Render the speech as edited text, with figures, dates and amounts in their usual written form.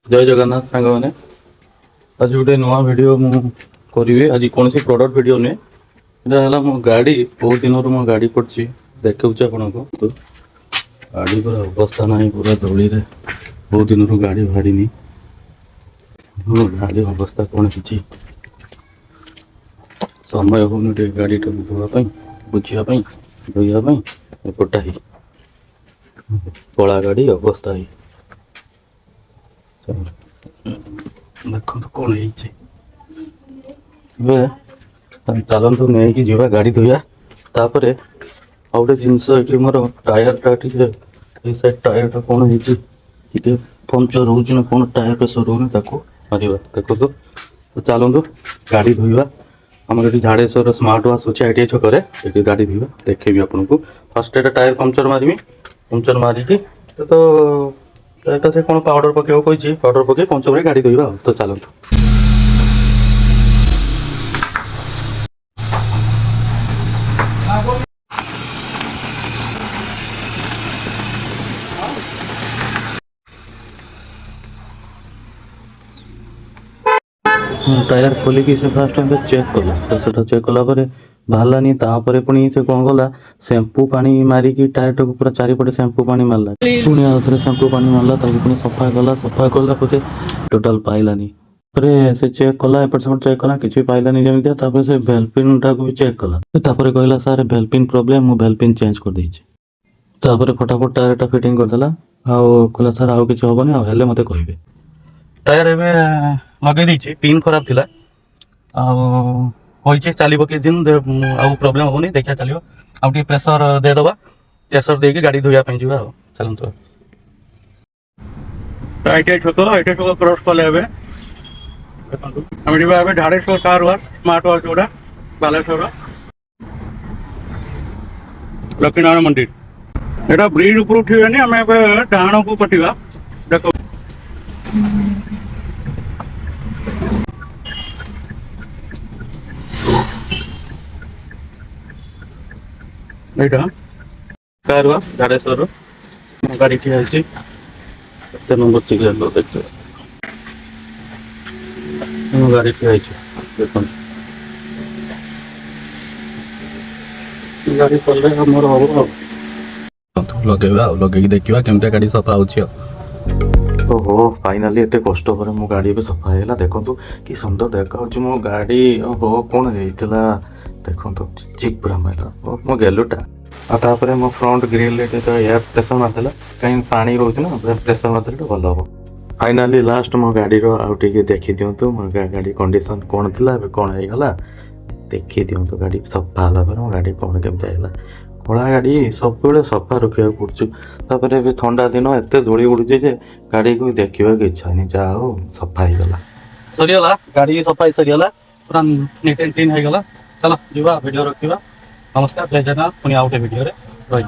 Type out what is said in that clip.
जय जगन्नाथ सांग मैंने आज गोटे नुआ वीडियो करी आज कौन सी प्रोडक्ट वीडियो नुहे यहाँ मो गाड़ी बहुत दिन मो गाड़ी पड़ी देखा आपन को तो गाड़ी पूरा अवस्था ना पूरा धूली बहुत दिन गाड़ी बाहरी मो गाड़ी अवस्था कौन कि समय होनी गाड़ी धोवाई बुझापी धोवाई एपटा ही कला गाड़ी अवस्था ही देखो कौन है चलतु नहीं जावा गाड़ी धोया तापर आ गए जिनस ये मोर टायर साइड टायर टा कौन है पंचर हो कौन टायर प्रेसर रोनी मारे देखो तो चलतु गाड़ी धोवा आम ये झाड़ेश्वर स्मार्ट वाश अच्छे आई छकरे ये गाड़ी धोवा देखेबी आपको फास्ट एटा टायर पंचर मारमी पंचर मारिकी तो एटा से कौन पाउडर पकेव कही पाउडर पके पंचर में गाड़ी धोवा तो चलतु टायर खोलिकी से फास्ट चेक कला तो से चेक कला बाहरलानी तापर पुणी से कौन कला शैम्पू पानी मारिकी टायर टाक पूरा चारिपटे शैम्पू पानी मारला पुणी आउे शैम्पू पानी मारला पुणी सफा कला टोटाल पाइलानी से चेक कला एपट सेपट चेक कला किसी पाइलानी जमी से भेलपिन टाक भी चेक कला कहला सार भेलपिन प्रोब्लेम मु भेलपिन चेंज कर देछि फटाफट टायर टा फिटिंग करदेला कहला सार आउ किछि होबनी हेले मते कहबे टायर एबे लगे दीची पिन खराब थिला होइचे चली पके दिन आउ प्रॉब्लम होनी देखिया चलियो आउ टी प्रेशर दे दबा प्रेशर देके गाड़ी धोया पे जीवा चलन तो आईटी छक क्रॉस कले एबे हम जीवा एबे Jhareshwar car wash smart wash जोड़ा बालेश्वर लक्ष्मीनारायण मंदिर एटा ब्रिज ऊपर उठिबेनी हम एबे डाहाण को पटिवा देखो कार वाश झाड़ेश्वर गाड़ी ठिया नंबर चिक्र देखते गाड़ी ठिया देख गाड़ी चल मोर हम लगे लगे देखा केमती गाड़ी सफा ओहो फाइनाली एत कष्ट पर मो गाड़ी भी सफा है देखो कि सुंदर देखा मो गाड़ी ओहो कौन होता देखो चिक पूरा मारा मो गेलुटा आपर मो फ्रंट ग्रिल एयर प्रेसर मारदेला कहीं पानी रोचे ना प्रेसर मारदे भल हम फाइनाली लास्ट मो गाड़ी आउटे देखी दिंतु मो गाड़ी कंडीशन कौन थी कौन होगा देखी दिंतु गाड़ी सफा है मो गाड़ी कौन केमती है कला गाड़ी सब सफा रखा पड़े ठंडा दिन एत धूली उड़ुचे गाड़ी को देखा इच्छा नहीं जहा हो सफा होगा सरीगला गाड़ी सफा सरीगला पूरा नीट एंड क्लीन होगा चलो जीवा वीडियो रखा नमस्कार जय जगन्नाथ पुणी आउ गोटे वीडियो रही।